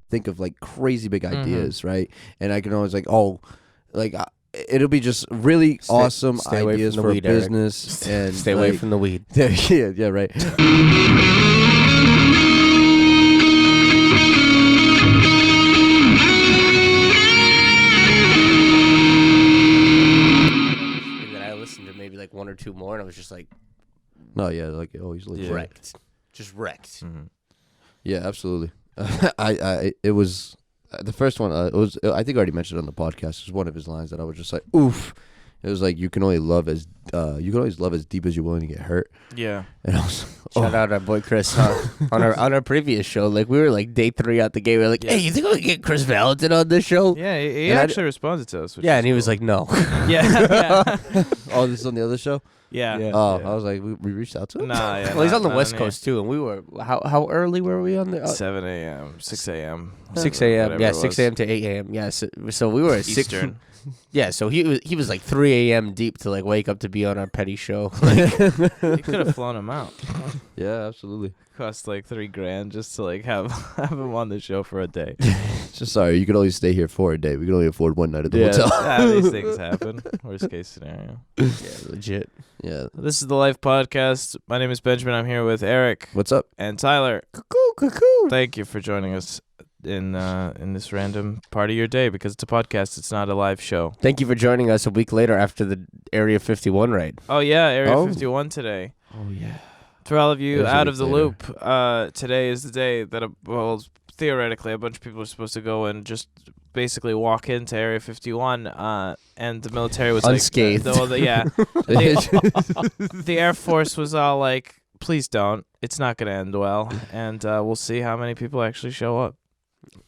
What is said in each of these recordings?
think of like crazy big ideas, right? And I can always it'll be just really awesome ideas for a business and stay away from the weed. Yeah, right. Maybe like one or two more, and I was just like, no, yeah, like always wrecked, just wrecked. Mm-hmm. Yeah, absolutely. It was the first one. It was, I think I already mentioned it on the podcast. It was one of his lines that I was just like, oof. It was like you can always love as deep as you're willing to get hurt. Yeah. And I was shout out our boy Chris on our previous show. Like we were like day 3 out the gate. We were like, hey, you think we can get Chris Valentin on this show? Yeah, he actually responded to us. Yeah, and he was like, no. Yeah. Oh, this is on the other show. Yeah. Oh, I was like, we reached out to him. Nah, yeah. Well, he's on the West Coast too, and we were how early were we on the 7 a.m., 6 a.m. 6 a.m. Yeah, 6 a.m. to 8 a.m. Yeah, so we were at Eastern. Yeah, so he was like 3 a.m. deep to like wake up to be on our petty show. You could have flown him out. Yeah, absolutely. Cost like $3,000 just to like have him on the show for a day. Just sorry, you could only stay here for a day. We could only afford one night at the hotel. These things happen. Worst case scenario. Yeah, legit. Yeah. This is the Life Podcast. My name is Benjamin. I'm here with Eric. What's up? And Tyler. Cuckoo. Thank you for joining us in this random part of your day, because it's a podcast. It's not a live show. Thank you for joining us a week later after the Area 51 raid. Oh yeah, Area 51 today. Oh yeah. For all of you There's out of the loop, today is the day that theoretically a bunch of people are supposed to go and just basically walk into Area 51, and the military was unscathed. The Air Force was all like, please don't. It's not going to end well, and we'll see how many people actually show up.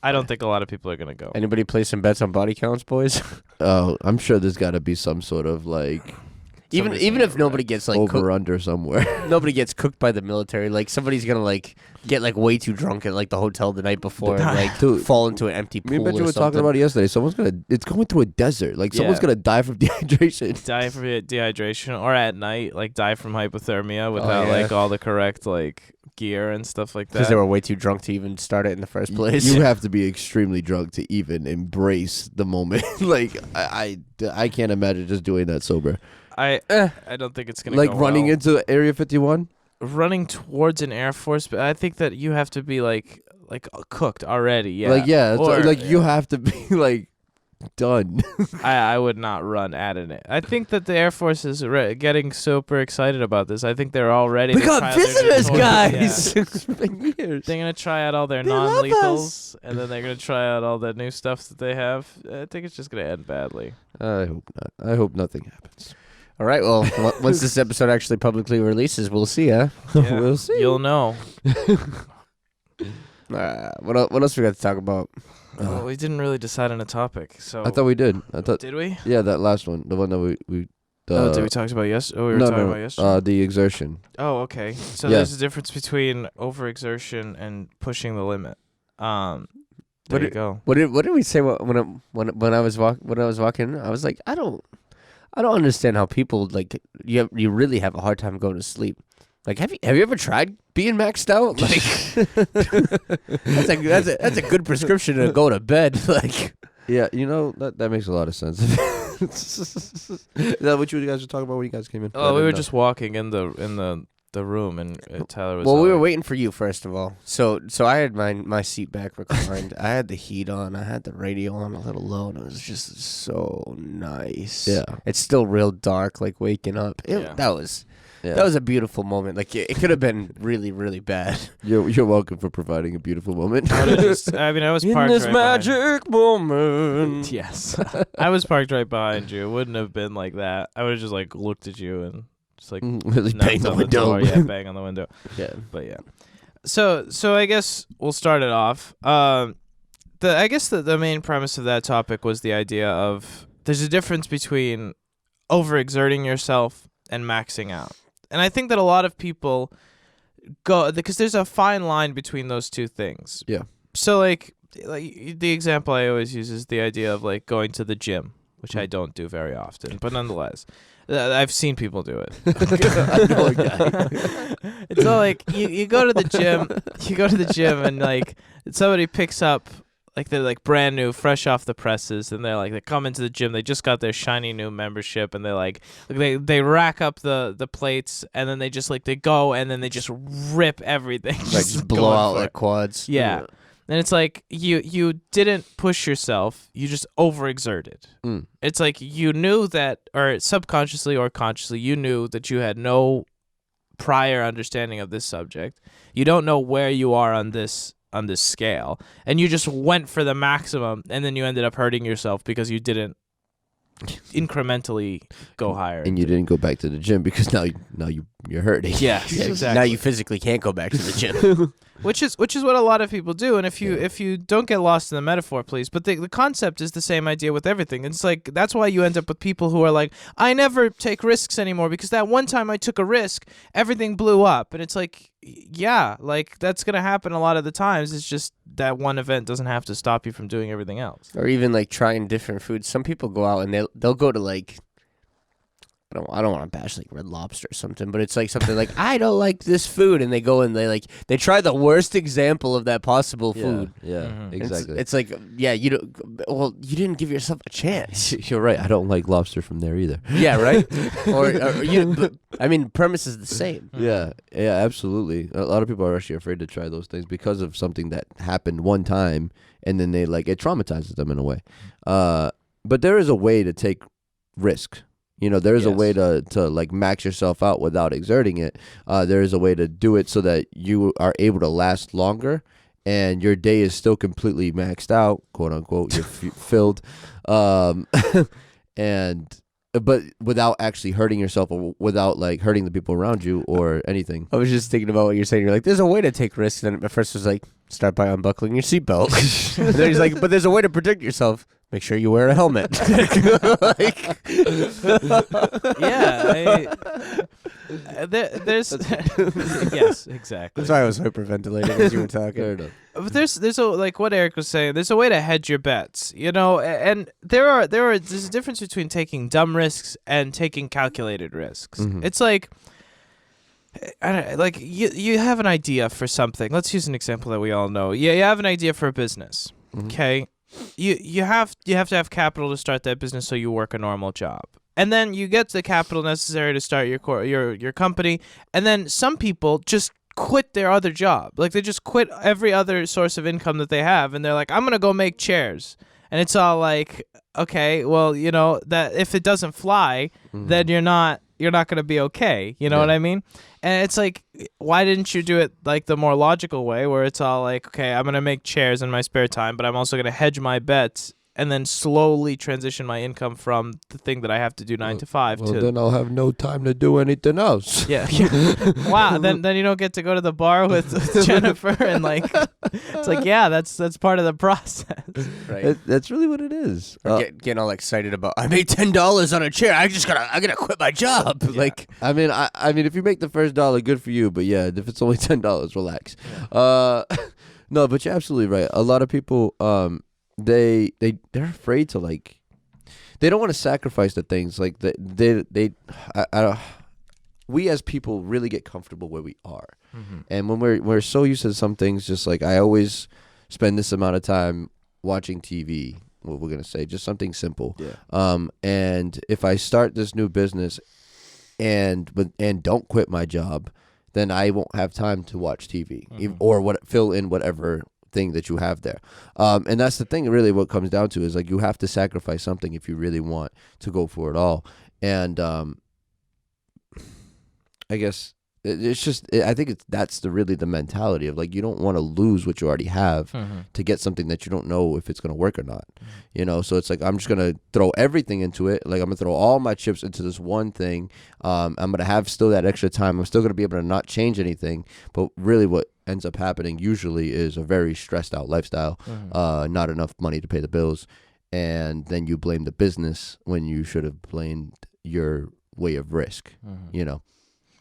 I don't think a lot of people are going to go. Anybody play some bets on body counts, boys? Oh, I'm sure there's got to be some sort of like... Even if nobody gets like over under somewhere, nobody gets cooked by the military. Like somebody's gonna like get like way too drunk at like the hotel the night before, and like fall into an empty pool. Me and Benji were talking about it yesterday. It's going through a desert. Like someone's gonna die from dehydration. Die from dehydration, or at night, like die from hypothermia without like all the correct like gear and stuff like that. Because they were way too drunk to even start it in the first place. You have to be extremely drunk to even embrace the moment. Like I can't imagine just doing that sober. I don't think it's gonna like go running well. into Area 51. Running towards an Air Force, but I think that you have to be like cooked already. Yeah, like you have to be like done. I would not run at it. I think that the Air Force is getting super excited about this. I think they're all ready. We got visitors, guys. It's been years. They're gonna try out all their non-lethals, and then they're gonna try out all the new stuff that they have. I think it's just gonna end badly. I hope not. I hope nothing happens. All right, well, once this episode actually publicly releases, we'll see, huh? Yeah, we'll see. You'll know. What else we got to talk about? Well, we didn't really decide on a topic, so... I thought we did. Did we? Yeah, that last one. The one that we did we talk about yesterday? Oh, we were talking about yesterday? The exertion. Oh, okay. So there's a difference between overexertion and pushing the limit. There you go. What did we say when I was walking? I was like, I don't understand how people like you really have a hard time going to sleep. Like, have you ever tried being maxed out? Like, that's a good prescription to go to bed. Like, yeah, that makes a lot of sense. Is that what you guys were talking about when you guys came in? Oh, we were just walking in the room, and Tyler was. Well, we were waiting for you first of all. So I had my seat back reclined. I had the heat on. I had the radio on a little low, and it was just so nice. Yeah, it's still real dark. Like waking up. That was a beautiful moment. Like it could have been really, really bad. You're welcome for providing a beautiful moment. I was parked in this right magic moment. Yes, I was parked right behind you. It wouldn't have been like that. I would have just like looked at you and just like really bang on the window. window. Yeah, bang on the window. Yeah, but yeah. So I guess we'll start it off. I guess the main premise of that topic was the idea of there's a difference between overexerting yourself and maxing out. And I think that a lot of people go, because there's a fine line between those two things. Yeah. So like the example I always use is the idea of like going to the gym, which I don't do very often, but nonetheless, I've seen people do it. I know a guy. It's all like you go to the gym, and like somebody picks up they're like brand new, fresh off the presses, and they come into the gym, they just got their shiny new membership, and they rack up the plates, and then they just they go, and then they just rip everything, Just blow out their quads. Yeah. And it's like you didn't push yourself, you just overexerted. It's like you knew that, or subconsciously or consciously, you knew that you had no prior understanding of this subject. You don't know where you are on this scale, and you just went for the maximum, and then you ended up hurting yourself because you didn't incrementally go higher. And you didn't go back to the gym because now you're hurting. Yeah, exactly. Now you physically can't go back to the gym. Which is what a lot of people do, and if you don't get lost in the metaphor, please. But the concept is the same idea with everything. It's like that's why you end up with people who are like, I never take risks anymore because that one time I took a risk, everything blew up, and it's like, yeah, like that's gonna happen a lot of the times. It's just that one event doesn't have to stop you from doing everything else. Or even trying different foods. Some people go out and they'll go to I don't want to bash Red Lobster or something, but it's something I don't like this food, and they go and they try the worst example of that possible food. Yeah, exactly. It's you don't. Well, you didn't give yourself a chance. You're right. I don't like lobster from there either. Yeah, right. Premise is the same. Yeah, absolutely. A lot of people are actually afraid to try those things because of something that happened one time, and then they it traumatizes them in a way. But there is a way to take risk. There is a way to max yourself out without exerting it. There is a way to do it so that you are able to last longer and your day is still completely maxed out, quote unquote. You're filled, but without actually hurting yourself or without hurting the people around you or anything. I was just thinking about what you're saying. You're like, there's a way to take risks. And at first it was start by unbuckling your seatbelt. And then he's like, but there's a way to protect yourself. Make sure you wear a helmet. There's yes, exactly. Sorry, I was hyperventilating as you were talking. But there's what Eric was saying. There's a way to hedge your bets, and there's a difference between taking dumb risks and taking calculated risks. Mm-hmm. It's you have an idea for something. Let's use an example that we all know. Yeah, you have an idea for a business. Mm-hmm. Okay. You have to have capital to start that business, so you work a normal job, and then you get the capital necessary to start your company, and then some people just quit their other job, they just quit every other source of income that they have, and they're like, I'm gonna go make chairs, and it's all okay, well, that if it doesn't fly, then you're not gonna be okay, you know what I mean? And it's why didn't you do it the more logical way, where it's all okay, I'm gonna make chairs in my spare time, but I'm also gonna hedge my bets and then slowly transition my income from the thing that I have to do 9 to 5 to. Then I'll have no time to do anything else. Yeah. Wow. Then you don't get to go to the bar with Jennifer and it's that's part of the process. Right. That's really what it is. Getting all excited about I made $10 on a chair. I gotta quit my job. Yeah. I mean, if you make the first $1, good for you. But yeah, if it's only $10, relax. Yeah. No, but you're absolutely right. A lot of people they're afraid to they don't want to sacrifice the things we as people really get comfortable where we are. Mm-hmm. And when we're so used to some things, just I always spend this amount of time watching TV, what we're going to say, just something simple. Yeah. And if I start this new business and don't quit my job, then I won't have time to watch TV or fill in whatever thing that you have there. And that's the thing, really what comes down to is you have to sacrifice something if you really want to go for it all. And I guess it's just, I think that's really the mentality of you don't want to lose what you already have to get something that you don't know if it's going to work or not. So it's I'm just going to throw everything into it. I'm going to throw all my chips into this one thing. I'm going to have still that extra time. I'm still going to be able to not change anything. But really what ends up happening usually is a very stressed out lifestyle, not enough money to pay the bills. And then you blame the business when you should have blamed your way of risk,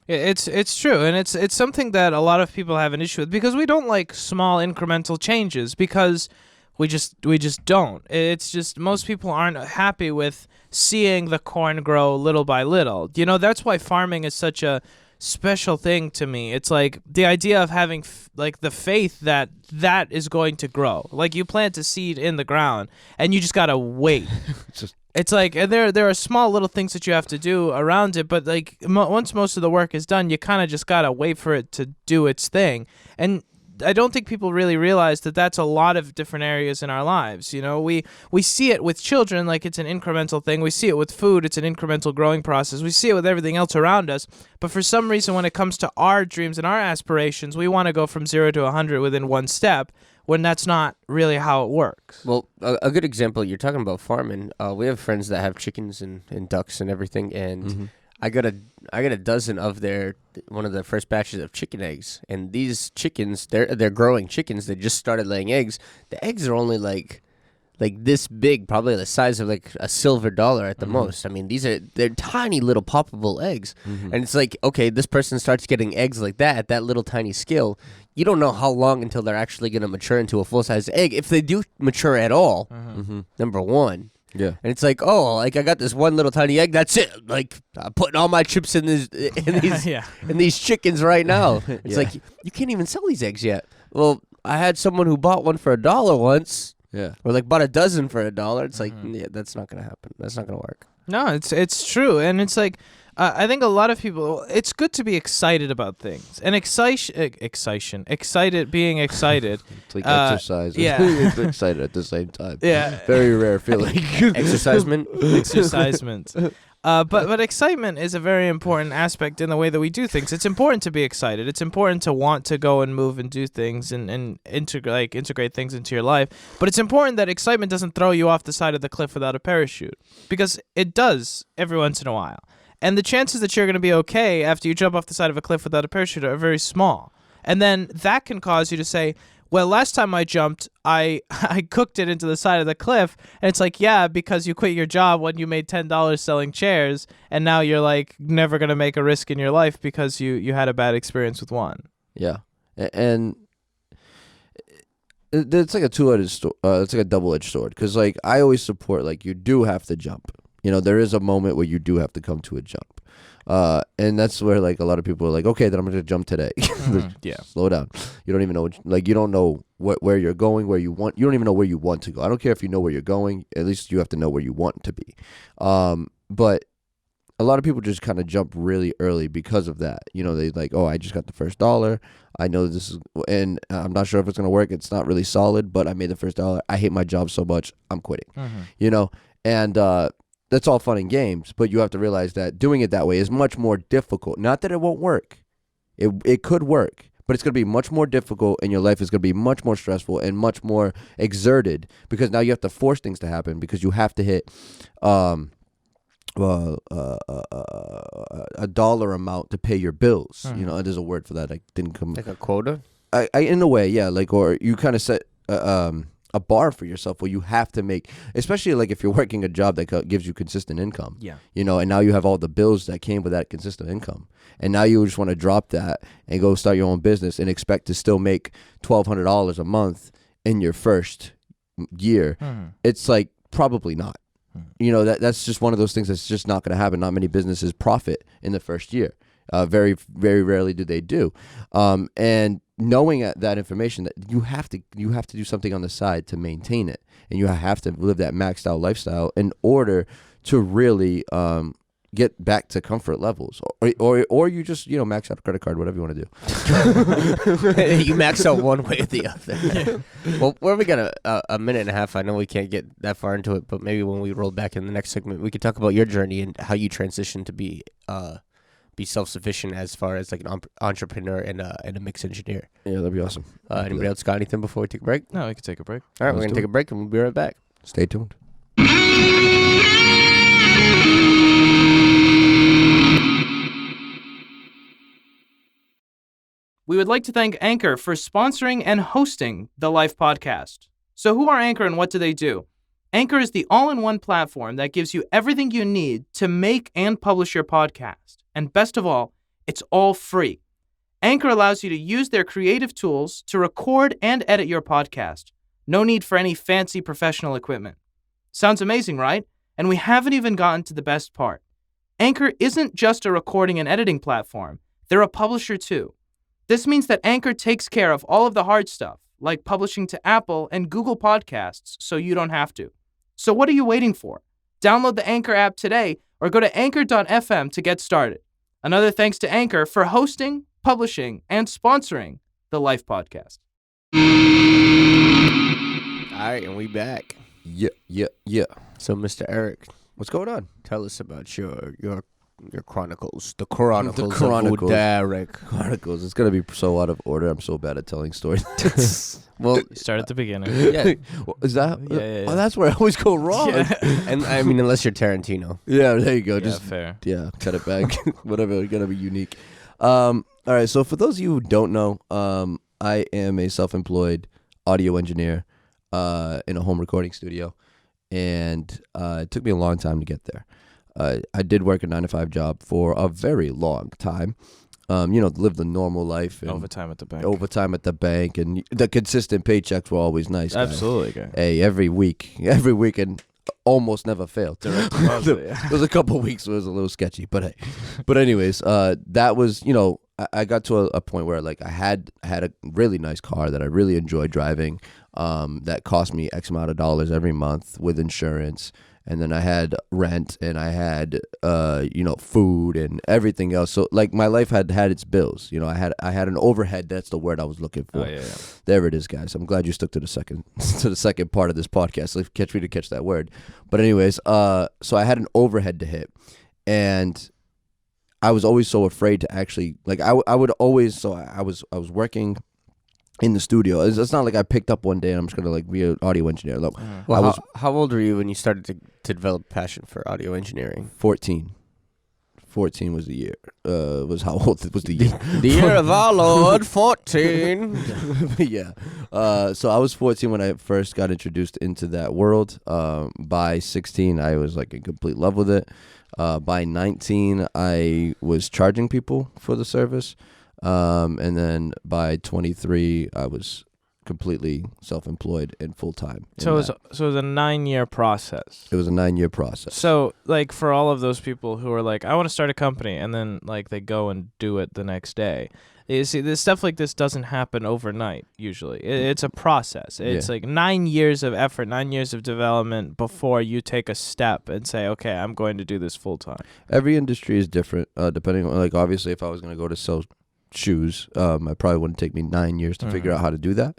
It's true, and it's something that a lot of people have an issue with because we don't like small incremental changes because we just don't. It's just most people aren't happy with seeing the corn grow little by little. That's why farming is such a special thing to me. It's like the idea of having like the faith that that is going to grow. Like you plant a seed in the ground and you just gotta wait. It's like, and there are small little things that you have to do around it, but like once most of the work is done, you kind of just gotta wait for it to do its thing. And I don't think people really realize that that's a lot of different areas in our lives. You know, we see it with children, like it's an incremental thing. We see it with food, it's an incremental growing process. We see it with everything else around us. But for some reason, when it comes to our dreams and our aspirations, we want to go from 0 to 100 within one step, when that's not really how it works. Well, a good example, you're talking about farming. We have friends that have chickens and ducks and everything, and I got a dozen of one of the first batches of chicken eggs, and these chickens, they're growing chickens. They just started laying eggs. The eggs are only like this big, probably the size of like a silver dollar at the most. I mean, they're tiny little poppable eggs, and it's like, okay, this person starts getting eggs like that at that little tiny scale. You don't know how long until they're actually going to mature into a full size egg, if they do mature at all. Number one. Yeah. And it's like, oh, like I got this one little tiny egg. That's it. Like I'm putting all my chips in these chickens right now. It's like you can't even sell these eggs yet. Well, I had someone who bought one for $1 once. Yeah. Or like bought a dozen for $1. It's like, yeah, that's not gonna happen. That's not gonna work. No, it's true, and it's like I think a lot of people. It's good to be excited about things, and being excited. It's like exercise. Yeah, it's excited at the same time. Yeah, very rare feeling. Exercisement. But excitement is a very important aspect in the way that we do things. It's important to be excited. It's important to want to go and move and do things and integrate things into your life. But it's important that excitement doesn't throw you off the side of the cliff without a parachute, because it does every once in a while. And the chances that you're going to be okay after you jump off the side of a cliff without a parachute are very small. And then that can cause you to say, well, last time I jumped, I cooked it into the side of the cliff. And it's like, yeah, because you quit your job when you made $10 selling chairs, and now you're like never going to make a risk in your life because you had a bad experience with one. Yeah. And it's like a two-edged sword. It's like a double-edged sword, because like I always support, like, you do have to jump. You know, there is a moment where you do have to come to a jump. And that's where, like, a lot of people are like, okay, then I'm going to jump today. Yeah. Slow down. You don't even know, you don't know where you're going, you don't even know where you want to go. I don't care if you know where you're going. At least you have to know where you want to be. But a lot of people just kind of jump really early because of that. You know, they like, oh, I just got the first $1. I know this is, and I'm not sure if it's going to work. It's not really solid, but I made the first $1. I hate my job so much, I'm quitting. You know, and that's all fun and games, but you have to realize that doing it that way is much more difficult. Not that it won't work. It could work, but it's going to be much more difficult, and your life is going to be much more stressful and much more exerted, because now you have to force things to happen, because you have to hit a dollar amount to pay your bills. You know, there's a word for that. I didn't come. Like a quota? I in a way, yeah. Like, or you kind of set a bar for yourself where you have to make, especially like if you're working a job that gives you consistent income. Yeah. You know, and now you have all the bills that came with that consistent income, and now you just want to drop that and go start your own business and expect to still make $1,200 a month in your first year. It's like, probably not. You know, that's just one of those things that's just not going to happen. Not many businesses profit in the first year. Very, very rarely do they do. And knowing that information, that you have to do something on the side to maintain it, and you have to live that maxed out lifestyle in order to really get back to comfort levels, or you just, you know, max out a credit card, whatever you want to do. You max out one way or the other. Well, where we got a minute and a half. I know we can't get that far into it, but maybe when we roll back in the next segment, we could talk about your journey and how you transitioned to be self-sufficient as far as like an entrepreneur and a mix engineer. Yeah, that'd be awesome. Anybody else got anything before we take a break? No, we could take a break. All right, we're going to take a break and we'll be right back. Stay tuned. We would like to thank Anchor for sponsoring and hosting the Life podcast. So who are Anchor and what do they do? Anchor is the all-in-one platform that gives you everything you need to make and publish your podcast. And best of all, it's all free. Anchor allows you to use their creative tools to record and edit your podcast. No need for any fancy professional equipment. Sounds amazing, right? And we haven't even gotten to the best part. Anchor isn't just a recording and editing platform. they're a publisher too. This means that Anchor takes care of all of the hard stuff, like publishing to Apple and Google Podcasts, so you don't have to. So what are you waiting for? Download the Anchor app today or go to anchor.fm to get started. Another thanks to Anchor for hosting, publishing, and sponsoring the Life podcast. All right, and we back. Yeah. So, Mr. Eric, What's going on? tell us about your chronicles. The chronicles. Chronicles. Of Derek. Chronicles. It's gonna be so out of order. I'm so bad at telling stories. Well, Start at the beginning. yeah, Is that? Yeah. Oh, that's where I always go wrong. Yeah. and I mean, unless you're Tarantino. Yeah, there you go. Yeah, Just fair. cut it back. Whatever. It's gonna be unique. All right. So for those of you who don't know, I am a self-employed audio engineer in a home recording studio, and it took me a long time to get there. I did work a 9-to-5 job for a very long time. Live the normal life. And Overtime at the bank. Overtime at the bank, and the consistent paychecks were always nice. Guys. Absolutely, guy. Hey, every weekend, almost never failed. Direct deposit, yeah. There was a couple weeks where it was a little sketchy, but hey. But anyways, that was, I got to a point where like I had a really nice car that I really enjoyed driving, that cost me X amount of dollars every month with insurance. And then I had rent, and I had, food and everything else. So like my life had its bills. I had an overhead. That's the word I was looking for. Oh, yeah. There it is, guys. I'm glad you stuck to the second part of this podcast. Like, catch that word. But anyways, so I had an overhead to hit, and I was always so afraid to actually I was working in the studio. It's not like I picked up one day and I'm just gonna be an audio engineer. Look, Well, how old were you when you started to develop passion for audio engineering? 14. 14 was the year. Was how old was the year? The year of our Lord, 14. Yeah. So I was 14 when I first got introduced into that world. By 16, I was like in complete love with it. By 19, I was charging people for the service. And then by 23, I was completely self-employed and full-time. So it was a 9-year process. It was a 9-year process. So like for all of those people who are like, I want to start a company, and then like they go and do it the next day. You see, this stuff like this doesn't happen overnight. Usually, it's a process. It's like 9 years of effort, 9 years of development before you take a step and say, okay, I'm going to do this full time. Every industry is different, depending on obviously if I was going to go to sell shoes, I probably wouldn't take me 9 years to figure out how to do that.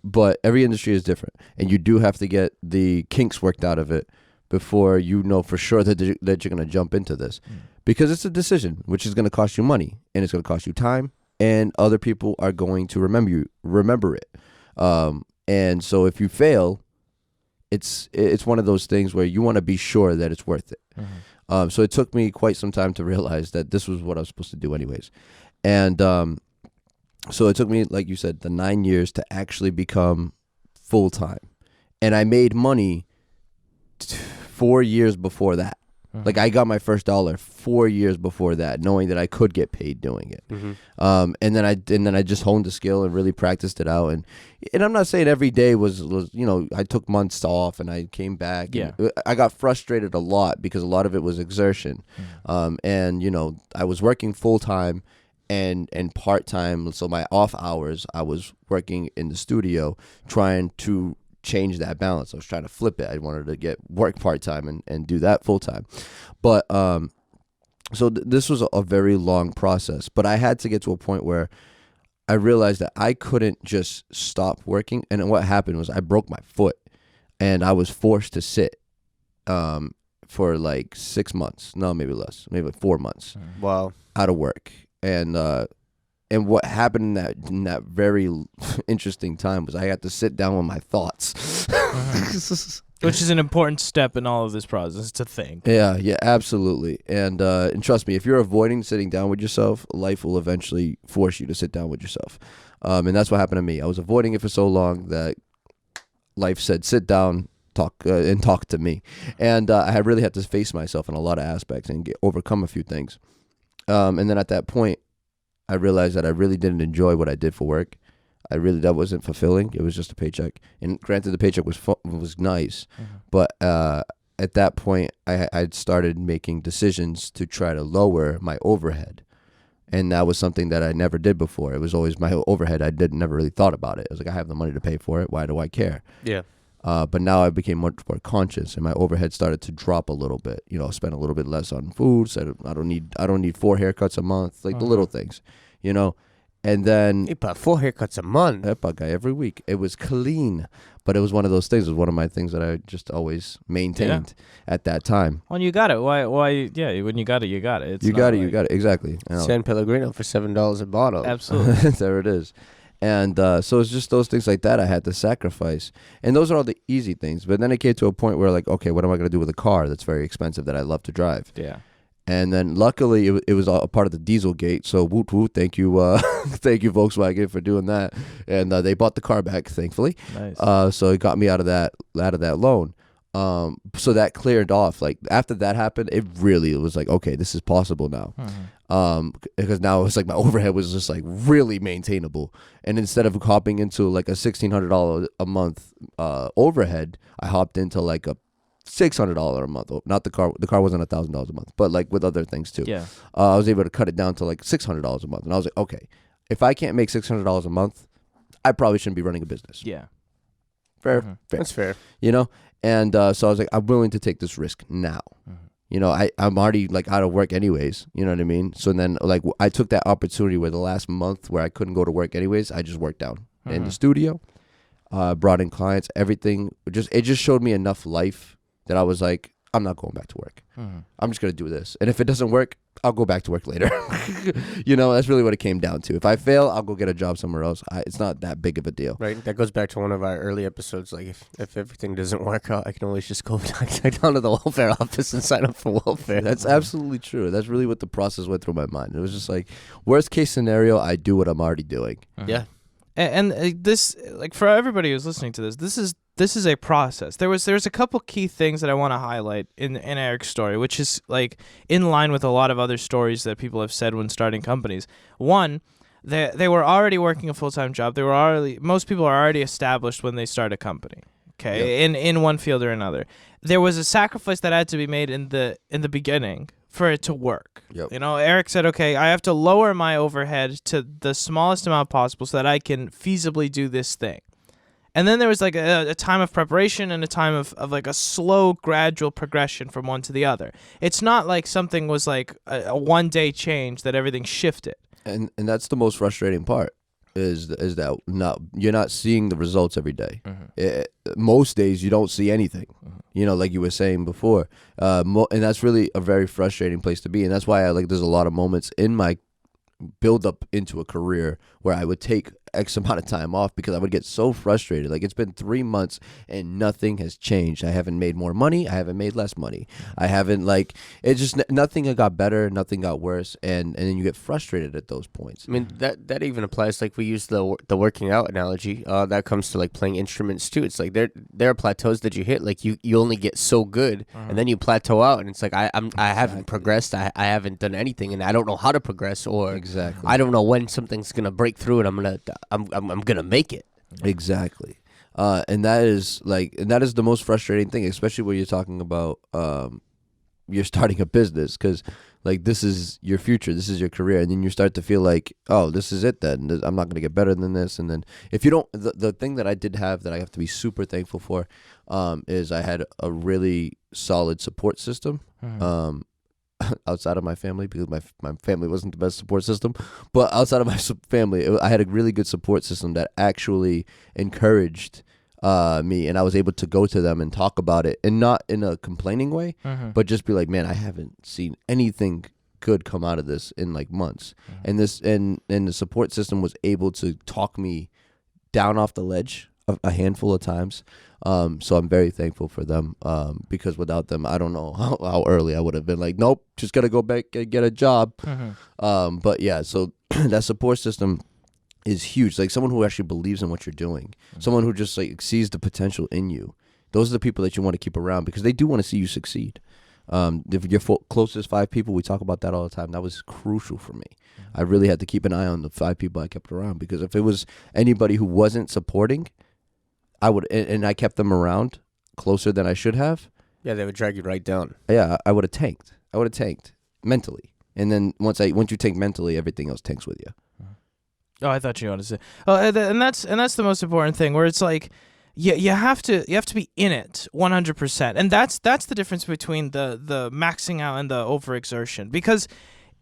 But every industry is different, and you do have to get the kinks worked out of it before you know for sure that you're going to jump into this, because it's a decision which is going to cost you money, and it's going to cost you time, and other people are going to remember it. And so if you fail, it's one of those things where you want to be sure that it's worth it. So it took me quite some time to realize that this was what I was supposed to do anyways. And so it took me, like you said, the 9 years to actually become full-time. And I made money 4 years before that. Like I got my first dollar 4 years before that, knowing that I could get paid doing it. And then I just honed the skill and really practiced it out. And I'm not saying every day was I took months off and I came back. Yeah. I got frustrated a lot because a lot of it was exertion. And I was working full time and part time. So my off hours, I was working in the studio trying to change that balance. I was trying to flip it. I wanted to work part-time and do that full-time. But so this was a very long process, but I had to get to a point where I realized that I couldn't just stop working. And what happened was I broke my foot, and I was forced to sit for like 6 months. No, maybe less, maybe like 4 months. Wow. Out of work. And what happened in that very interesting time was I had to sit down with my thoughts. Which is an important step in all of this process, to think. Yeah, absolutely. And trust me, if you're avoiding sitting down with yourself, life will eventually force you to sit down with yourself. And that's what happened to me. I was avoiding it for so long that life said, sit down, talk to me. And I really had to face myself in a lot of aspects and overcome a few things. And then at that point, I realized that I really didn't enjoy what I did for work. That wasn't fulfilling. It was just a paycheck. And granted, the paycheck was nice, but at that point, I started making decisions to try to lower my overhead. And that was something that I never did before. It was always my overhead. I never really thought about it. I was like, I have the money to pay for it. Why do I care? Yeah. But now I became much more conscious, and my overhead started to drop a little bit. You know, spend a little bit less on food. Said I don't need 4 haircuts a month, like the little things, you know. And then Hey, but 4 haircuts a month. guy every week. It was clean, but it was one of those things. It was one of my things that I just always maintained at that time. When you got it, why? Yeah, when you got it, you got it. It's You not got it. like- You got it. Exactly. You know, San Pellegrino for $7 a bottle. Absolutely. there it is. And so it's just those things like that I had to sacrifice. And those are all the easy things. But then it came to a point where, like, okay, what am I going to do with a car that's very expensive that I love to drive? Yeah. And then luckily it was all a part of the Dieselgate. So woot woot, thank you, thank you Volkswagen for doing that. And they bought the car back, thankfully. Nice. So it got me out of that loan. So that cleared off. Like after that happened, it really was like, okay, this is possible now. Because now it was like my overhead was just like really maintainable. And instead of hopping into like a $1,600 a month overhead, I hopped into like a $600 a month. Not the car. The car wasn't $1,000 a month, but like with other things too. Yeah. I was able to cut it down to like $600 a month. And I was like, okay, if I can't make $600 a month, I probably shouldn't be running a business. Yeah. Fair. That's fair. You know? And so I was like, I'm willing to take this risk now. You know, I'm already like out of work anyways. You know what I mean? So then like I took that opportunity where the last month where I couldn't go to work anyways, I just worked down in the studio, brought in clients, everything. It just showed me enough life that I was like, I'm not going back to work. I'm just going to do this. And if it doesn't work, I'll go back to work later. You know, that's really what it came down to. If I fail, I'll go get a job somewhere else. It's not that big of a deal. Right. That goes back to one of our early episodes. Like, if everything doesn't work out, I can always just go down to the welfare office and sign up for welfare. That's absolutely true. That's really what the process went through my mind. It was just like, worst case scenario, I do what I'm already doing. Yeah. And this, like, for everybody who's listening to this is a process. There's a couple key things that I want to highlight in Eric's story, which is like in line with a lot of other stories that people have said when starting companies. One, they were already working a full-time job. Most people are already established when they start a company. Okay, in one field or another. There was a sacrifice that had to be made in the beginning for it to work. Yep. You know, Eric said, okay, I have to lower my overhead to the smallest amount possible so that I can feasibly do this thing. And then there was like a time of preparation and a time of like a slow, gradual progression from one to the other. It's not like something was like a one-day change that everything shifted. And that's the most frustrating part is that you're not seeing the results every day. Most days you don't see anything. You know, like you were saying before. And that's really a very frustrating place to be. And that's why there's a lot of moments in my build up into a career where I would take X amount of time off because I would get so frustrated. Like, it's been 3 months and nothing has changed. I haven't made more money. I haven't made less money. I haven't nothing got better. Nothing got worse. And then you get frustrated at those points. I mean, that even applies. Like, we use the working out analogy. That comes to like playing instruments too. It's like there are plateaus that you hit. Like you only get so good, and then you plateau out, and it's like I haven't progressed. I haven't done anything, and I don't know how to progress, or Exactly. I don't know when something's gonna break through, and I'm gonna make it. Exactly. And that is the most frustrating thing, especially when you're talking about you're starting a business, because like this is your future, this is your career, and then you start to feel like, oh, this is it then. I'm not going to get better than this. And then if you don't, the thing that I did have that I have to be super thankful for is I had a really solid support system. Outside of my family, because my family wasn't the best support system, but outside of my family, I had a really good support system that actually encouraged me, and I was able to go to them and talk about it, and not in a complaining way, but just be like, man, I haven't seen anything good come out of this in like months, and the support system was able to talk me down off the ledge a handful of times. So I'm very thankful for them, because without them, I don't know how early I would have been like, nope, just got to go back and get a job. But yeah, so that support system is huge. Like someone who actually believes in what you're doing, someone who just like sees the potential in you. Those are the people that you want to keep around, because they do want to see you succeed. If your closest 5 people, we talk about that all the time. That was crucial for me. I really had to keep an eye on the 5 people I kept around, because if it was anybody who wasn't supporting, I would, and I kept them around closer than I should have. Yeah, they would drag you right down. Yeah, I would have tanked. I would have tanked mentally. And then once you tank mentally, everything else tanks with you. Oh, I thought you wanted to say. Oh, and that's the most important thing. Where it's like, you have to be in it 100%, and that's the difference between the maxing out and the overexertion. Because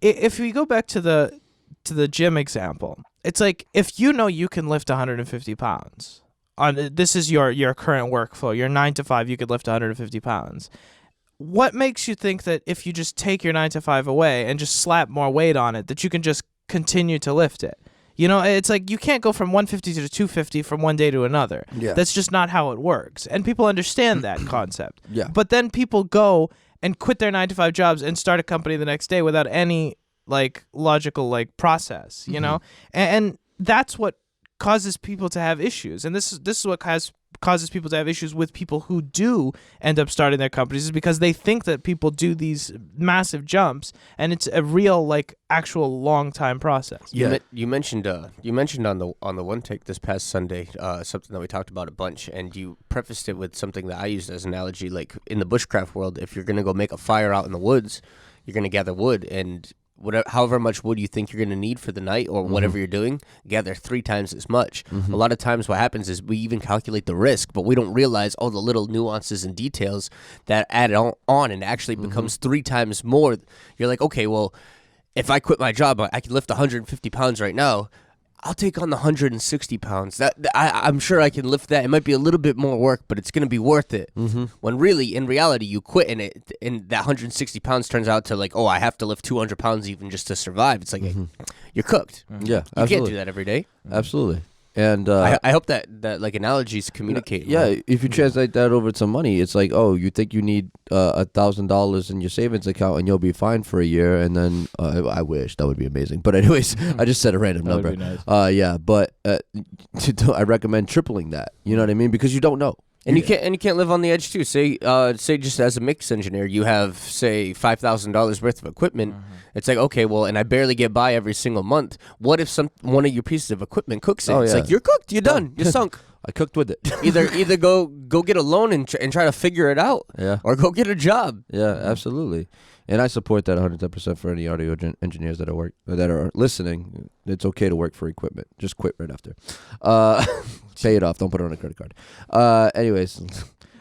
if we go back to the gym example, it's like if you know you can lift 150 pounds on this is your current workflow, your 9 to 5, you could lift 150 pounds. What makes you think that if you just take your 9 to 5 away and just slap more weight on it, that you can just continue to lift it? You know, it's like you can't go from 150 to 250 from one day to another. Yeah. That's just not how it works. And people understand that concept. Yeah. But then people go and quit their 9 to 5 jobs and start a company the next day without any like logical like process, you know? And that's what causes people to have issues. And this is what causes people to have issues with people who do end up starting their companies, is because they think that people do these massive jumps, and it's a real like actual long time process. Yeah, you mentioned on the one take this past Sunday something that we talked about a bunch, and you prefaced it with something that I used as an analogy. Like in the bushcraft world, if you're gonna go make a fire out in the woods, you're gonna gather wood, and however much wood you think you're going to need for the night or whatever you're doing, gather 3 times as much. A lot of times what happens is we even calculate the risk, but we don't realize all the little nuances and details that add on and actually becomes 3 times more. You're like, okay, well, if I quit my job, I can lift 150 pounds right now. I'll take on the 160 pounds. I'm sure I can lift that. It might be a little bit more work, but it's going to be worth it. When really, in reality, you quit and that 160 pounds turns out to like, oh, I have to lift 200 pounds even just to survive. It's like, you're cooked. Yeah, You absolutely. can't do that every day. Absolutely. And I hope that like analogies communicate. Yeah, if you translate that over to money, it's like, oh, you think you need $1,000 in your savings account and you'll be fine for a year, and then I wish that would be amazing. But anyways, I just said a random number. Would be nice. Yeah, but I recommend tripling that. You know what I mean? Because you don't know. And you can't live on the edge too. Say just as a mix engineer, you have say $5,000 worth of equipment. It's like, okay, well, and I barely get by every single month. What if one of your pieces of equipment cooks it? Oh, It's yeah. like you're cooked, you're done, you're sunk. I cooked with it. Either go get a loan and try to figure it out, Yeah. or go get a job. Yeah, absolutely. And I support that 110% for any audio engineers that are listening. It's okay to work for equipment. Just quit right after. Pay it off. Don't put it on a credit card. Anyways.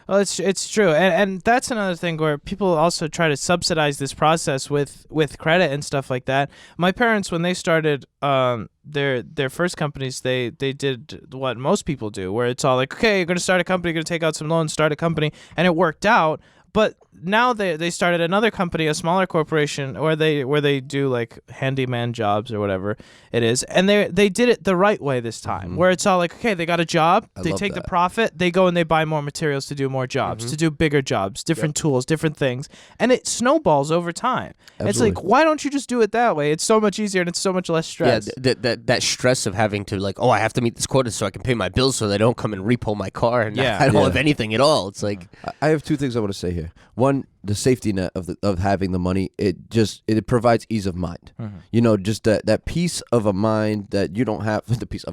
Well, it's true, and that's another thing where people also try to subsidize this process with credit and stuff like that. My parents, when they started their first companies, they did what most people do, where it's all like, okay, you're gonna start a company, you're gonna take out some loans, start a company, and it worked out. But now they started another company, a smaller corporation, where they do like handyman jobs or whatever it is, and they did it the right way this time, where it's all like, okay, they got a job, they love take the that. profit, they go and they buy more materials to do more jobs, to do bigger jobs, different tools, different things, and it snowballs over time. Absolutely. It's like, why don't you just do it that way? It's so much easier and it's so much less stress. Yeah, that stress of having to like, oh, I have to meet this quota so I can pay my bills so they don't come and repo my car and Yeah. I don't Yeah. have anything at all. It's like, I have 2 things I want to say here. One, the safety net of having the money, it provides ease of mind. You know, just that peace of a mind that you don't have. The peace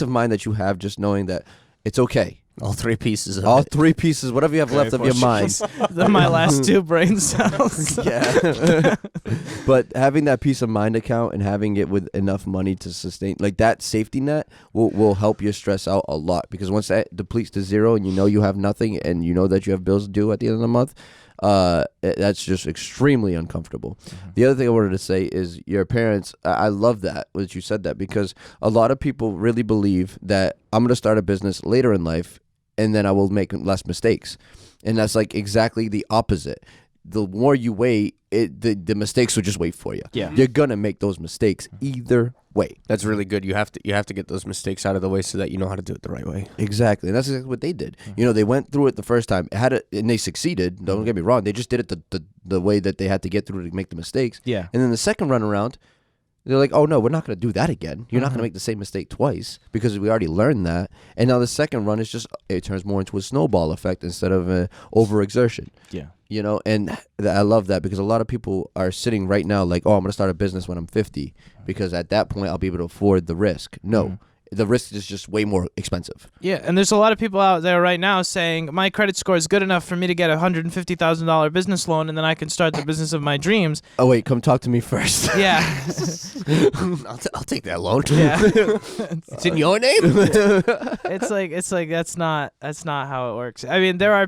of mind that you have, just knowing that it's okay. all 3 pieces of All it. 3 pieces, whatever you have left of your mind. My last 2 brain cells. Yeah. But having that peace of mind account and having it with enough money to sustain, like that safety net will help your stress out a lot, because once that depletes to zero and you know you have nothing and you know that you have bills due at the end of the month, that's just extremely uncomfortable. The other thing I wanted to say is your parents, I love that you said that, because a lot of people really believe that I'm going to start a business later in life and then I will make less mistakes. And that's like exactly the opposite. The more you wait, the mistakes will just wait for you. Yeah. You're going to make those mistakes either way. That's really good. You have to get those mistakes out of the way so that you know how to do it the right way. Exactly. And that's exactly what they did. You know, they went through it the first time, and they succeeded. Don't get me wrong. They just did it the way that they had to get through to make the mistakes. Yeah. And then the second run around, they're like, oh, no, we're not going to do that again. You're not going to make the same mistake twice, because we already learned that. And now the second run is it turns more into a snowball effect instead of an overexertion. Yeah. You know, and I love that, because a lot of people are sitting right now like, oh, I'm going to start a business when I'm 50, because at that point I'll be able to afford the risk. No, the risk is just way more expensive. Yeah, and there's a lot of people out there right now saying my credit score is good enough for me to get a $150,000 business loan, and then I can start the business of my dreams. Oh wait, come talk to me first. Yeah, I'll take that loan. yeah. It's in your name. It's like that's not how it works. I mean, there are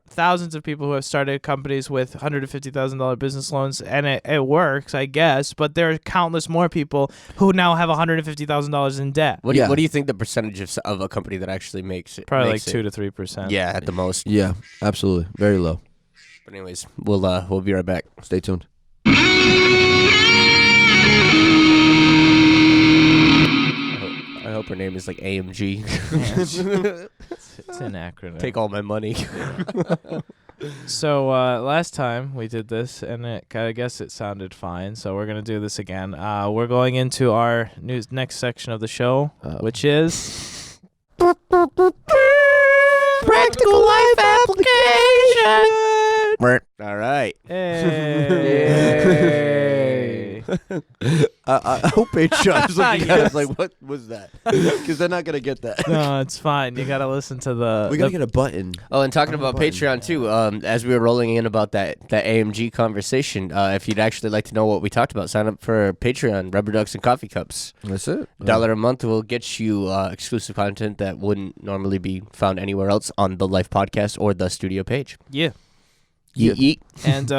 thousands of people who have started companies with $150,000 business loans, and it works, I guess. But there are countless more people who now have $150,000 in debt. What do you think the percentage of a company that actually makes it? Probably makes like 2 to 3%. Yeah, at the most. Yeah, absolutely, very low. But anyways, we'll be right back. Stay tuned. I hope her name is like AMG. It's an acronym. Take all my money. So last time we did this, and I guess it sounded fine. So we're gonna do this again. We're going into our next section of the show, which is practical life application. All right. Hey. I hope Patreon is looking at us like, what was that? Because they're not gonna get that. No, it's fine. You gotta listen to the. We gotta get a button. Oh, and talking about Patreon too, as we were rolling in about that AMG conversation, if you'd actually like to know what we talked about, sign up for Patreon, Rubber Ducks and Coffee Cups. That's it. $1 a month will get you exclusive content that wouldn't normally be found anywhere else on the Life podcast or the studio page. Yeah. Yeet. And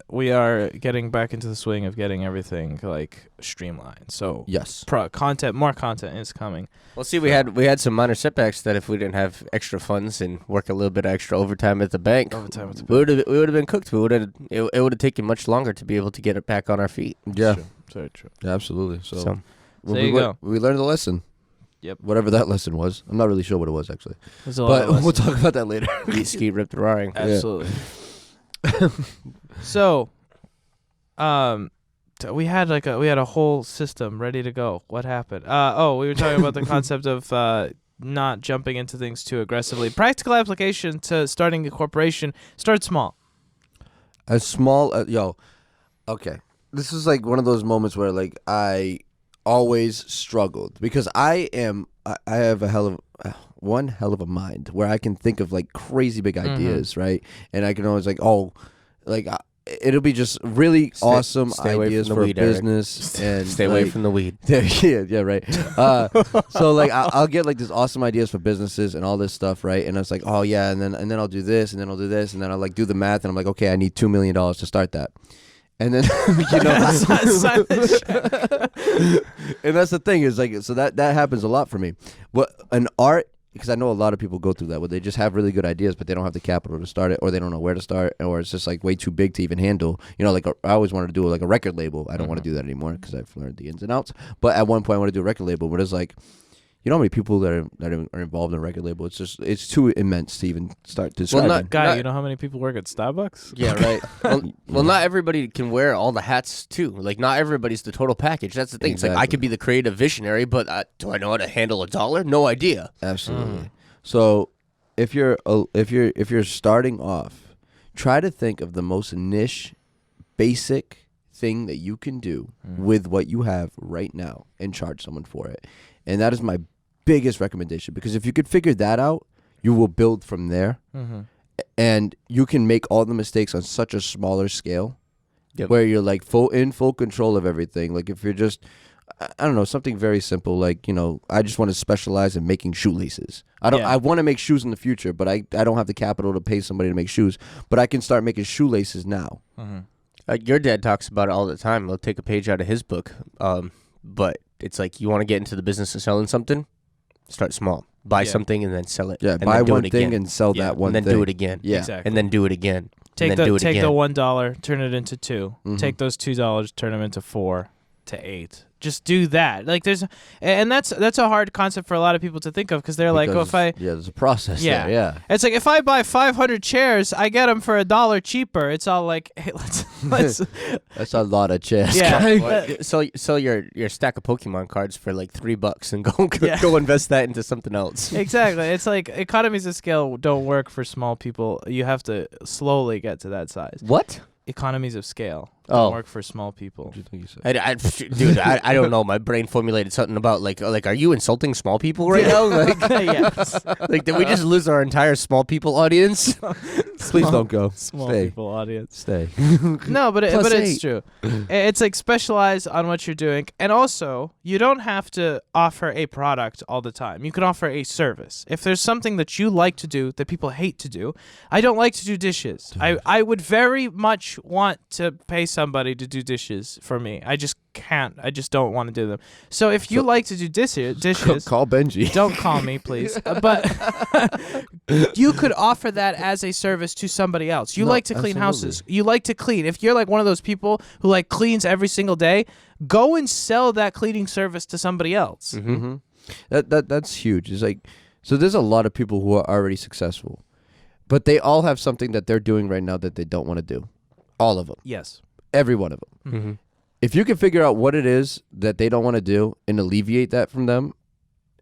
we are getting back into the swing of getting everything like streamlined. So Yes. more content is coming. Well, see, we had some minor setbacks that if we didn't have extra funds and work a little bit of extra overtime at the bank, we would have been cooked. It would have taken much longer to be able to get it back on our feet. Yeah. True. Very true. Yeah, absolutely. So there you go. We learned the lesson. Yep. Whatever that lesson was. I'm not really sure what it was actually. There's a lot But of we'll talk about that later. Eat, ski, rip, the roaring. Absolutely. So, we had a whole system ready to go. What happened? We were talking about the concept of not jumping into things too aggressively. Practical application to starting a corporation. Start small. As small as okay. This is like one of those moments where like I always struggled because I have one hell of a mind where I can think of like crazy big ideas, right? And I can always it'll be just really awesome ideas for a business and stay away from the weed. Yeah, right. So like I'll get like this awesome ideas for businesses and all this stuff, right? And I was like, oh yeah, and then I'll do this, and then I'll do this, and then I'll like do the math, and I'm like, okay, I need $2 million to start that. And then and that's the thing is like, so that happens a lot for me. What an art, because I know a lot of people go through that where they just have really good ideas, but they don't have the capital to start it, or they don't know where to start, or it's just like way too big to even handle. Like I always wanted to do like a record label. I don't want to do that anymore because I've learned the ins and outs. But at one point I want to do a record label, but it's like, how many people that are involved in a record label? It's too immense to even start describing. You know how many people work at Starbucks? Yeah, right. Well, not everybody can wear all the hats too. Like, not everybody's the total package. That's the thing. Exactly. It's like I could be the creative visionary, but do I know how to handle $1? No idea. Absolutely. So, if you're starting off, try to think of the most niche, basic thing that you can do with what you have right now and charge someone for it. And that is my biggest recommendation, because if you could figure that out, you will build from there. And you can make all the mistakes on such a smaller scale where you're like full control of everything. Like if you're just, I don't know, something very simple, like, I just want to specialize in making shoelaces. I want to make shoes in the future, but I don't have the capital to pay somebody to make shoes, but I can start making shoelaces now. Your dad talks about it all the time. He'll take a page out of his book. But it's like, you want to get into the business of selling something? Start small. Buy something and then sell it. Yeah, and buy one thing and sell that one thing. And then do it again. Yeah. Exactly. And then do it again. Take the $1, turn it into $2. Take those $2, turn them into $4 to $8. Just do that. Like that's a hard concept for a lot of people to think of, because they're like, there's a process there. Yeah. It's like, if I buy 500 chairs, I get them for $1 cheaper. It's all like, hey, let's That's a lot of chairs. Yeah. Sell your stack of Pokemon cards for like $3 and go invest that into something else. Exactly. It's like economies of scale don't work for small people. You have to slowly get to that size. What? Economies of scale. Don't work for small people. What do you think you said? Dude, I don't know. My brain formulated something about like, are you insulting small people right now? Like, Yes. like, did we just lose our entire small people audience? Please don't go. Small Stay. people audience. Stay. No, but Plus it's 8. true. It's like specialize on what you're doing, and also you don't have to offer a product all the time. You can offer a service. If there's something that you like to do that people hate to do, I don't like to do dishes. I would very much want to pay somebody to do dishes for me. I just can't. I just don't want to do them. So if you like to do dishes, Call Benji. don't call me, please. But you could offer that as a service to somebody else. You No, like to clean absolutely. houses. You like to clean. If you're like one of those people who like cleans every single day, go and sell that cleaning service to somebody else. Mm-hmm. That's huge. It's like, so there's a lot of people who are already successful, but they all have something that they're doing right now that they don't want to do. All of them. Yes. Every one of them. Mm-hmm. If you can figure out what it is that they don't want to do and alleviate that from them,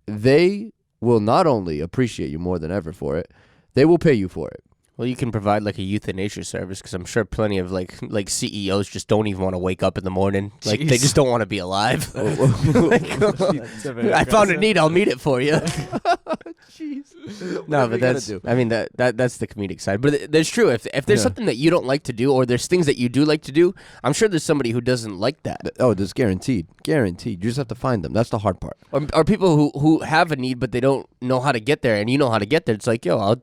they will not only appreciate you more than ever for it, they will pay you for it. Well, you can provide like a euthanasia service because I'm sure plenty of like CEOs just don't even want to wake up in the morning. Like they Jeez. just don't want to be alive. That's a very I found a aggressive- need. I'll meet it for you. Jeez. No, Whatever but you gotta that's. do. I mean that's the comedic side. But there's true. If there's Yeah. something that you don't like to do, or there's things that you do like to do, I'm sure there's somebody who doesn't like that. Oh, that's guaranteed. Guaranteed. You just have to find them. That's the hard part. Or people who have a need but they don't know how to get there, and you know how to get there. It's like, yo,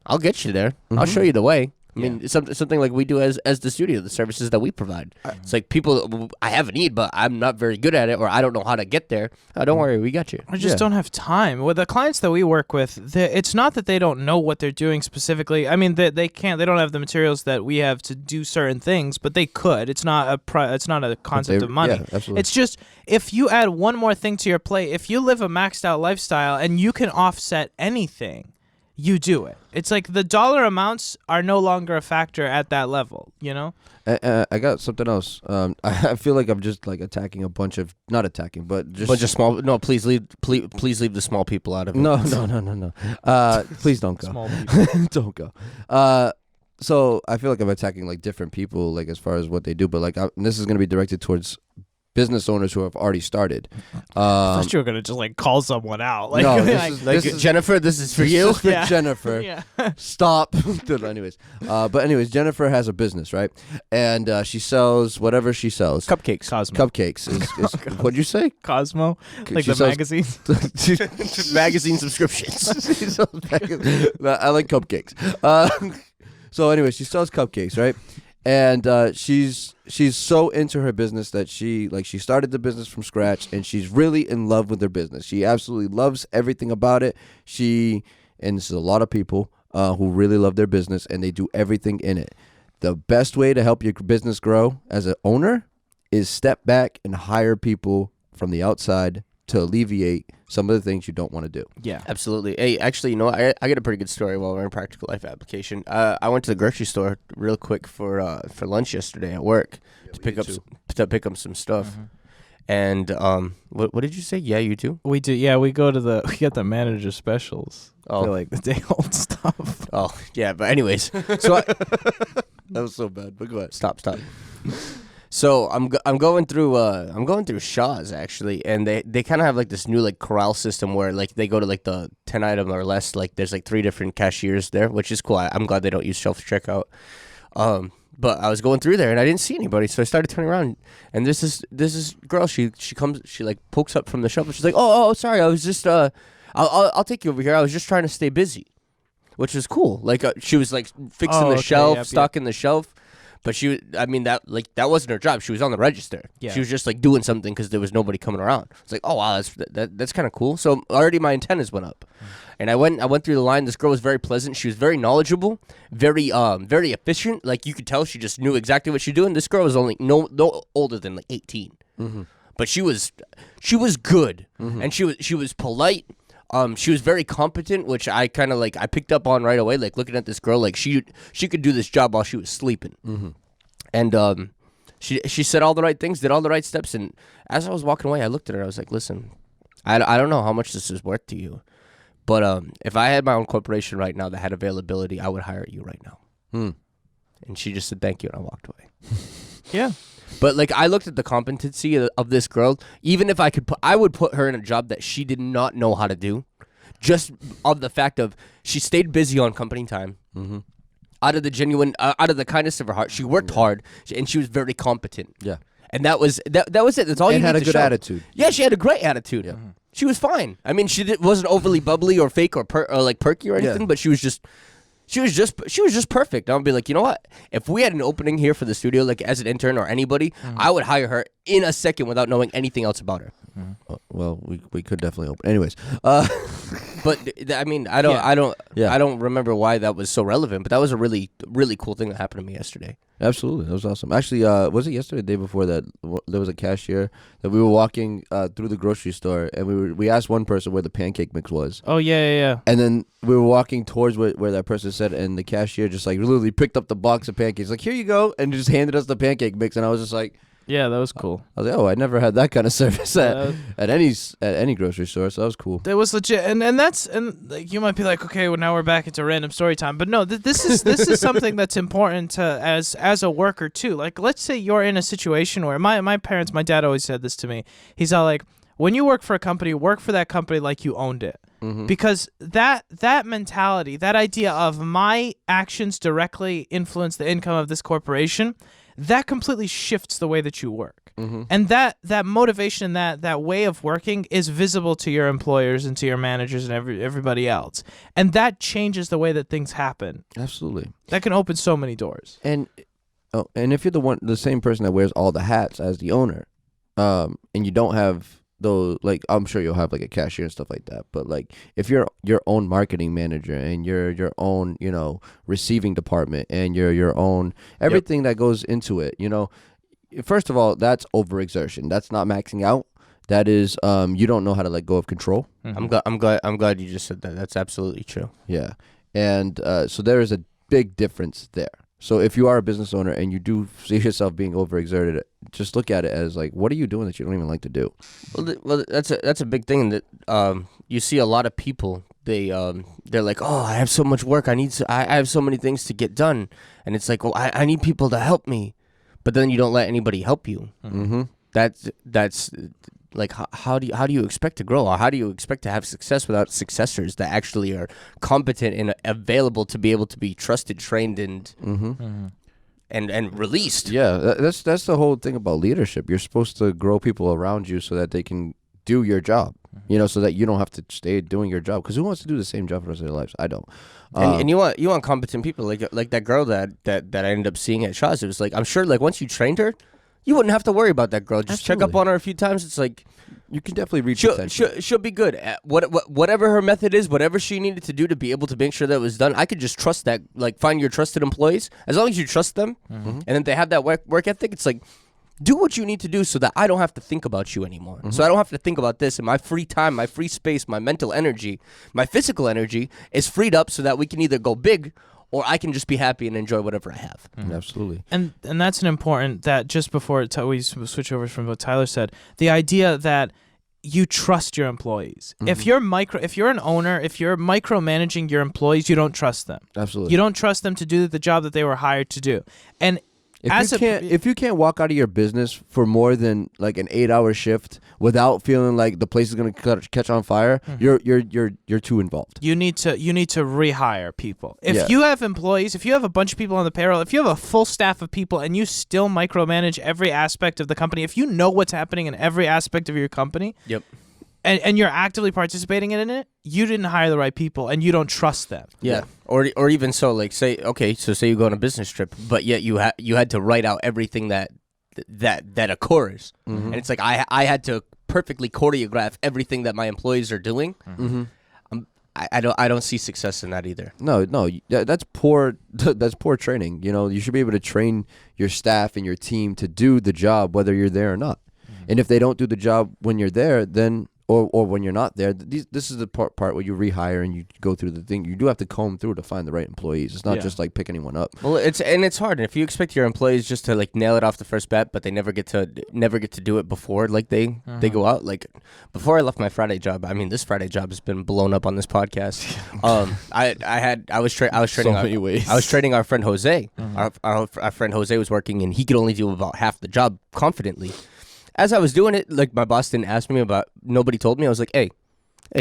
I'll get you there. I'll show you the way. I mean, it's something like we do as the studio, the services that we provide. It's like people, I have a need, but I'm not very good at it, or I don't know how to get there. Oh, don't worry, we got you. I just don't have time. With the clients that we work with, it's not that they don't know what they're doing specifically. I mean, they can't. They don't have the materials that we have to do certain things, but they could. It's not a concept of money. Yeah, absolutely. It's just if you add one more thing to your plate, if you live a maxed out lifestyle and you can offset anything, you do it. It's like the dollar amounts are no longer a factor at that level, you know? I got something else. I feel like I'm just like attacking a bunch of, not attacking, but just Bunch of small. No, please leave the small people out of it. No. Please don't go. Small people. Don't go. So I feel like I'm attacking like different people, like as far as what they do, but like and this is gonna be directed towards business owners who have already started. I thought you were gonna just like call someone out. Like, No, like, this is Jennifer, this is for you. This is for Yeah. Jennifer. yeah. Stop. But anyways, Jennifer has a business, right? And she sells whatever she sells. Cupcakes. Cosmo. Cupcakes. Is what'd you say? Cosmo, like She the sells- magazine. Magazine subscriptions. She sells I like cupcakes. So anyway, she sells cupcakes, right? And she's so into her business that she started the business from scratch, and she's really in love with her business. She absolutely loves everything about it. And this is a lot of people who really love their business, and they do everything in it. The best way to help your business grow as an owner is step back and hire people from the outside to alleviate some of the things you don't want to do. Yeah. Absolutely. Hey, actually, you know, I got a pretty good story while we're in Practical Life application. I went to the grocery store real quick for lunch yesterday at work to pick up some stuff. And what did you say? Yeah, you too. We do. Yeah, we go to we get the manager specials. Oh. For like the day old stuff. Oh, yeah. But anyways, so That was so bad, but go ahead. stop. So I'm going through Shaw's actually, and they kind of have like this new like corral system where like they go to like the 10 item or less. Like there's like 3 different cashiers there, which is cool. I'm glad they don't use self checkout. But I was going through there and I didn't see anybody, so I started turning around, and this is girl. She comes, she like pokes up from the shelf, and she's like, oh, sorry, I was just I'll take you over here. I was just trying to stay busy, which was cool. Like she was like fixing Oh, the okay, shelf, yep. stocking the shelf. But that wasn't her job. She was on the register. Yeah. She was just like doing something because there was nobody coming around. It's like, oh wow, that's kind of cool. So already my antennas went up, and I went through the line. This girl was very pleasant. She was very knowledgeable, very efficient. Like you could tell she just knew exactly what she was doing. This girl was only no older than like 18, but she was good, and she was polite. She was very competent, which I kind of I picked up on right away. Like looking at this girl, like she could do this job while she was sleeping, and she said all the right things, did all the right steps. And as I was walking away, I looked at her. I was like, "Listen, I don't know how much this is worth to you, but if I had my own corporation right now that had availability, I would hire you right now." And she just said thank you, and I walked away. Yeah. But like I looked at the competency of this girl. Even if I could I would put her in a job that she did not know how to do, just of the fact of she stayed busy on company time. Mm-hmm. Out of the kindness of her heart, she worked hard, and she was very competent. Yeah. And that was it. That's all you And had need a to good show. attitude. Yeah, she had a great attitude. Yeah. She was fine. I mean, wasn't overly bubbly or fake or like perky or anything, but she was just perfect. I'll be like, you know what? If we had an opening here for the studio, like as an intern or anybody, I would hire her in a second without knowing anything else about her. Well, we could definitely open. Anyways, But I mean, I don't remember why that was so relevant. But that was a really, really cool thing that happened to me yesterday. absolutely, that was awesome. Actually, was it yesterday, the day before that? There was a cashier that we were walking through the grocery store, and we asked one person where the pancake mix was. Oh yeah. And then we were walking towards where that person said, and the cashier just like literally picked up the box of pancakes, like, here you go, and just handed us the pancake mix. And I was just like, Yeah, that was cool. I was like, oh, I never had that kind of service at any grocery store, so that was cool. That was legit, and like, you might be like, okay, well now we're back into random story time, but no, this is something that's important to as a worker too. Like, let's say you're in a situation where my dad always said this to me. He's all like, when you work for a company, work for that company like you owned it. Mm-hmm. Because that mentality, that idea of my actions directly influence the income of this corporation, that completely shifts the way that you work. Mm-hmm. And that motivation, that way of working is visible to your employers and to your managers and everybody else. And that changes the way that things happen. Absolutely. That can open so many doors. And if you're the same person that wears all the hats as the owner, and you don't have though, like, I'm sure you'll have like a cashier and stuff like that, but like if you're your own marketing manager and you're your own, receiving department and you're your own everything that goes into it, first of all, that's overexertion. That's not maxing out. That is you don't know how to let go of control. Mm-hmm. I'm glad you just said that. That's absolutely true. Yeah. And so there is a big difference there. So if you are a business owner and you do see yourself being overexerted, just look at it as like, what are you doing that you don't even like to do? Well, that's a big thing that you see a lot of people. They're like, oh, I have so much work. I have so many things to get done, and it's like, well, I need people to help me, but then you don't let anybody help you. Mm-hmm. That's like, how do you expect to grow, or how do you expect to have success without successors that actually are competent and available to be able to be trusted, trained, and and released? Yeah, that's the whole thing about leadership. You're supposed to grow people around you so that they can do your job, so that you don't have to stay doing your job. Because who wants to do the same job for the rest of their lives? I don't. And you want competent people like that girl that I ended up seeing at Shaw's. It was like, I'm sure like once you trained her, you wouldn't have to worry about that girl. Just check up on her a few times. It's like, you can definitely reach she'll be good at whatever her method is, whatever she needed to do to be able to make sure that it was done. I could just trust that, like, find your trusted employees. As long as you trust them, and then they have that work ethic, it's like, do what you need to do so that I don't have to think about you anymore. So I don't have to think about this. And my free time, my free space, my mental energy, my physical energy is freed up so that we can either go big or I can just be happy and enjoy whatever I have. Absolutely. And that's an important, that just before we switch over from what Tyler said, the idea that you trust your employees. If you're an owner, if you're micromanaging your employees, you don't trust them. Absolutely. You don't trust them to do the job that they were hired to do. And if you can't walk out of your business for more than like an 8-hour shift without feeling like the place is going to catch on fire, you're too involved. You need to rehire people. If Yeah. you have employees, if you have a bunch of people on the payroll, if you have a full staff of people and you still micromanage every aspect of the company, if you know what's happening in every aspect of your company, Yep. and you're actively participating in it, you didn't hire the right people and you don't trust them. Yeah. Or even so, like, say you go on a business trip, but yet you had to write out everything that occurs, and it's like I had to perfectly choreograph everything that my employees are doing. I don't see success in that either. No, that's poor. That's poor training. You should be able to train your staff and your team to do the job whether you're there or not. And if they don't do the job when you're there, then or when you're not there, this is the part where you rehire and you go through the thing. You do have to comb through to find the right employees. It's not just like pick anyone up. Well, it's hard. And if you expect your employees just to like nail it off the first bat, but they never get to do it before like they go out. Like before I left my Friday job, I mean this Friday job has been blown up on this podcast. I was trading many ways. I was trading our friend Jose. Our friend Jose was working and he could only do about half the job confidently. As I was doing it, like my boss didn't ask me about, nobody told me. I was like, hey,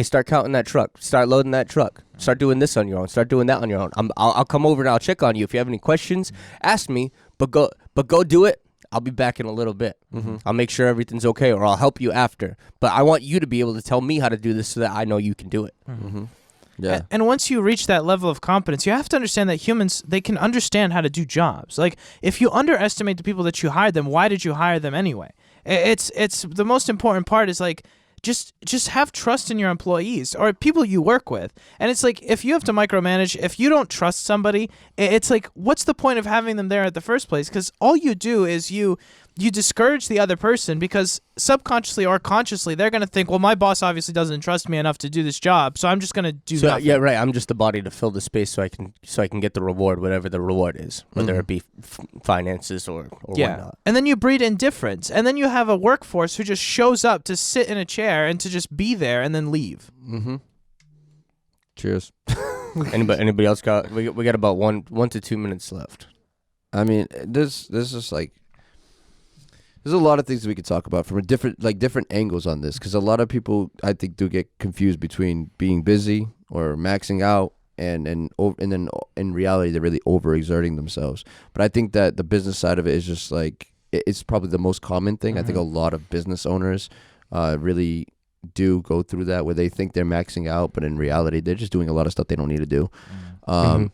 start counting that truck, start loading that truck, start doing this on your own, start doing that on your own. I'll come over and I'll check on you if you have any questions. Ask me, but go do it. I'll be back in a little bit. I'll make sure everything's okay, or I'll help you after. But I want you to be able to tell me how to do this so that I know you can do it. Yeah. And once you reach that level of competence, you have to understand that humans, they can understand how to do jobs. Like, if you underestimate the people that you hired them, why did you hire them anyway? It's the most important part is like, just have trust in your employees or people you work with. And it's like, if you have to micromanage, if you don't trust somebody, it's like, what's the point of having them there at the first place? Because all you do is you discourage the other person, because subconsciously or consciously they're going to think, well, my boss obviously doesn't trust me enough to do this job, so I'm just going to do nothing. Yeah, right. I'm just the body to fill the space so I can get the reward, whatever the reward is, whether it be finances or whatnot. And then you breed indifference, and then you have a workforce who just shows up to sit in a chair and to just be there and then leave. Cheers. Anybody else got? We got about 1 to 2 minutes left. I mean, this is like, there's a lot of things we could talk about from a different angles on this, because a lot of people, I think, do get confused between being busy or maxing out and then in reality they're really overexerting themselves. But I think that the business side of it is just like, it's probably the most common thing. I think a lot of business owners really do go through that, where they think they're maxing out, but in reality they're just doing a lot of stuff they don't need to do.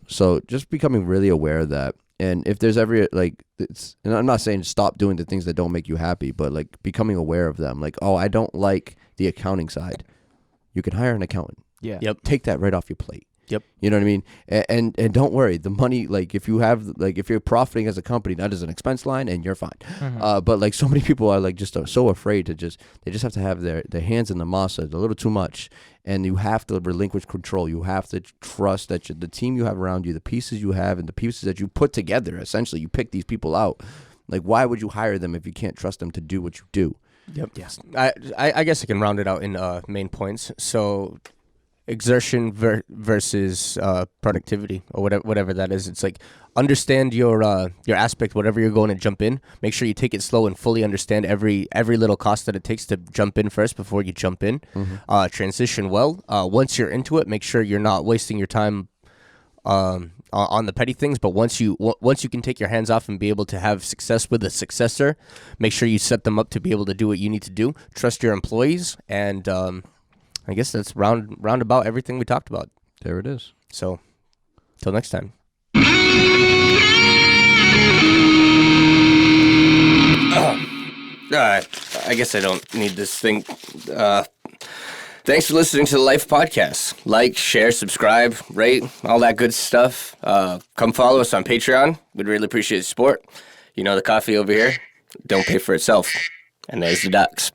So just becoming really aware of that. And if there's ever and I'm not saying stop doing the things that don't make you happy, but like becoming aware of them. Like, oh, I don't like the accounting side. You can hire an accountant. Yeah. Yep. Take that right off your plate. Yep. You know what I mean? And don't worry, the money, like if you're profiting as a company, that is an expense line and you're fine. But like so many people are like just so afraid to they just have to have their hands in the masa a little too much. And you have to relinquish control. You have to trust that the team you have around you, the pieces you have and the pieces that you put together, essentially you pick these people out. Like, why would you hire them if you can't trust them to do what you do? Yep. Yes. I guess I can round it out in main points. So exertion versus productivity, or whatever that is. It's like, understand your aspect, whatever you're going to jump in. Make sure you take it slow and fully understand every little cost that it takes to jump in first before you jump in. Transition well. Once you're into it, make sure you're not wasting your time on the petty things. But once you can take your hands off and be able to have success with a successor, make sure you set them up to be able to do what you need to do. Trust your employees, and I guess that's roundabout everything we talked about. There it is. So, till next time. I guess I don't need this thing. Thanks for listening to the Life Podcast. Like, share, subscribe, rate, all that good stuff. Come follow us on Patreon. We'd really appreciate the support. You know, the coffee over here, don't pay for itself. And there's the ducks.